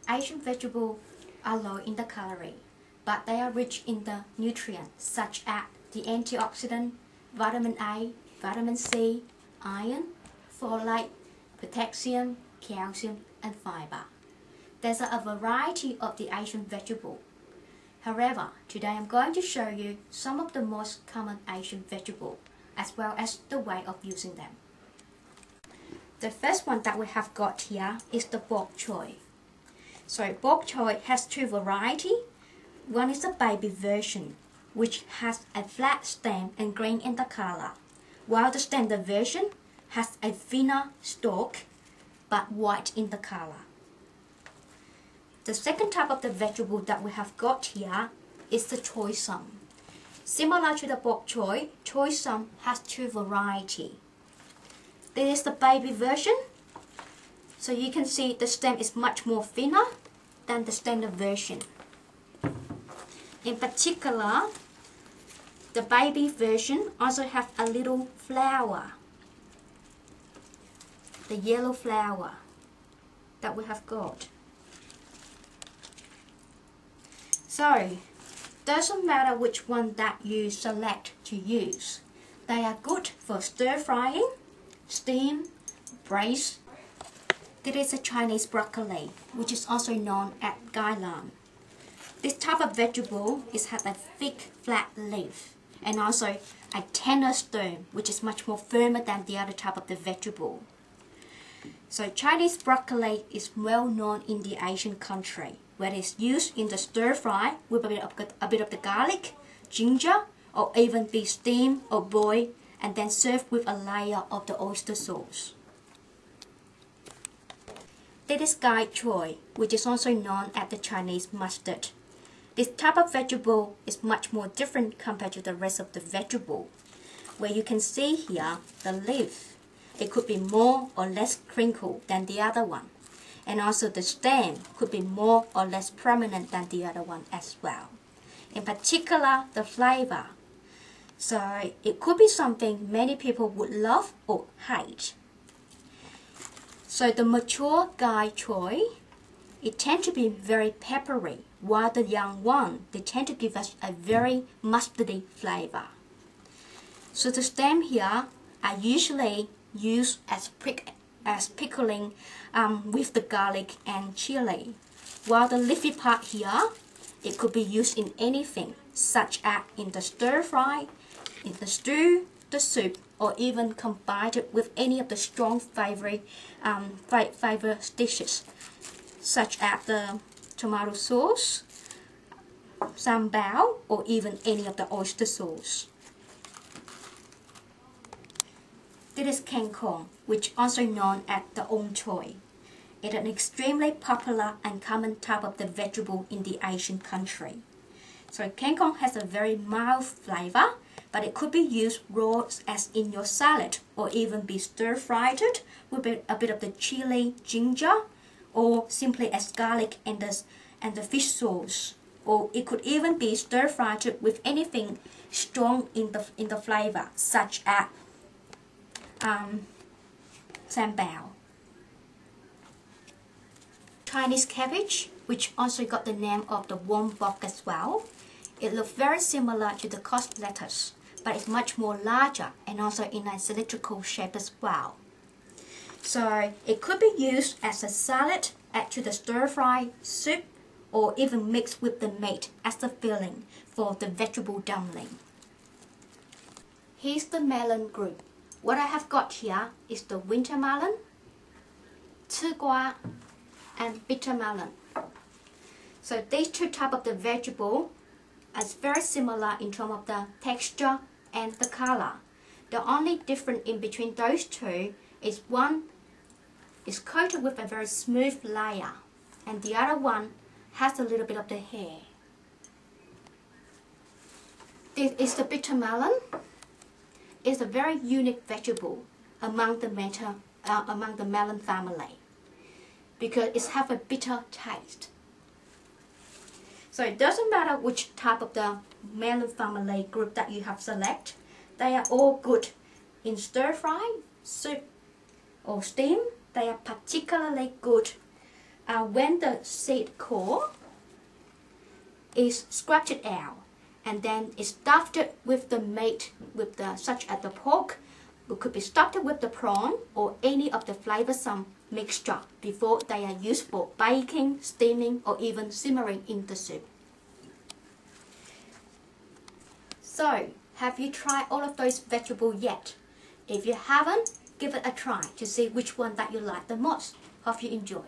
Asian vegetables are low in the calorie, but they are rich in the nutrients such as the antioxidant, vitamin A, vitamin C, iron, folate, potassium, calcium, and fiber. There's a variety of the Asian vegetables. However, today I'm going to show you some of the most common Asian vegetables as well as the way of using them. The first one that we have got here is the bok choy. So bok choy has two varieties. One is the baby version, which has a flat stem and green in the color, while the standard version has a thinner stalk but white in the color. The second type of the vegetable that we have got here is the choy sum. Similar to the bok choy sum has two varieties. This is the baby version. So you can see the stem is much more thinner than the standard version. In particular, the baby version also has a little flower, the yellow flower that we have got. So, doesn't matter which one that you select to use. They are good for stir frying, steam, braise. This is a Chinese broccoli, which is also known as gai lam. This type of vegetable has a thick, flat leaf and also a tender stem, which is much more firmer than the other type of the vegetable. So Chinese broccoli is well known in the Asian country, where it is used in the stir fry with a bit of the garlic, ginger, or even be steamed or boiled and then served with a layer of the oyster sauce. This is gai choy, which is also known as the Chinese mustard. This type of vegetable is much more different compared to the rest of the vegetable, where you can see here the leaf. It could be more or less crinkled than the other one, and also the stem could be more or less prominent than the other one as well. In particular, the flavor. So it could be something many people would love or hate. So the mature gai choy, it tends to be very peppery, while the young one, they tend to give us a very mustardy flavor. So the stem here are usually used as pickling with the garlic and chili, while the leafy part here, it could be used in anything, such as in the stir fry, in the stew, the soup, or even combined with any of the strong flavor dishes, such as the tomato sauce, sambal, or even any of the oyster sauce. This is kangkong, which also known as the ong choy. It is an extremely popular and common type of the vegetable in the Asian country. So kangkong has a very mild flavor, but it could be used raw as in your salad, or even be stir-fried with a bit of the chili, ginger, or simply as garlic and the fish sauce. Or it could even be stir-fried with anything strong in the flavor, such as sambal. Chinese cabbage, which also got the name of the warm bok as well. It looks very similar to the cost lettuce, but it's much more larger and also in a cylindrical shape as well. So it could be used as a salad, add to the stir-fry soup, or even mixed with the meat as the filling for the vegetable dumpling. Here's the melon group. What I have got here is the winter melon, tsigua, and bitter melon. So these two types of the vegetable are very similar in terms of the texture and the color. The only difference in between those two is one is coated with a very smooth layer and the other one has a little bit of the hair. This is the bitter melon. It's a very unique vegetable among the melon family because it has a bitter taste. So it doesn't matter which type of the melon family group that you have select, they are all good in stir fry, soup or steam. They are particularly good when the seed core is scratched out, and then it's stuffed with the meat, such as the pork, it could be stuffed with the prawn or any of the flavorsome mixture before they are used for baking, steaming, or even simmering in the soup. So, have you tried all of those vegetables yet? If you haven't, give it a try to see which one that you like the most. Hope you enjoy.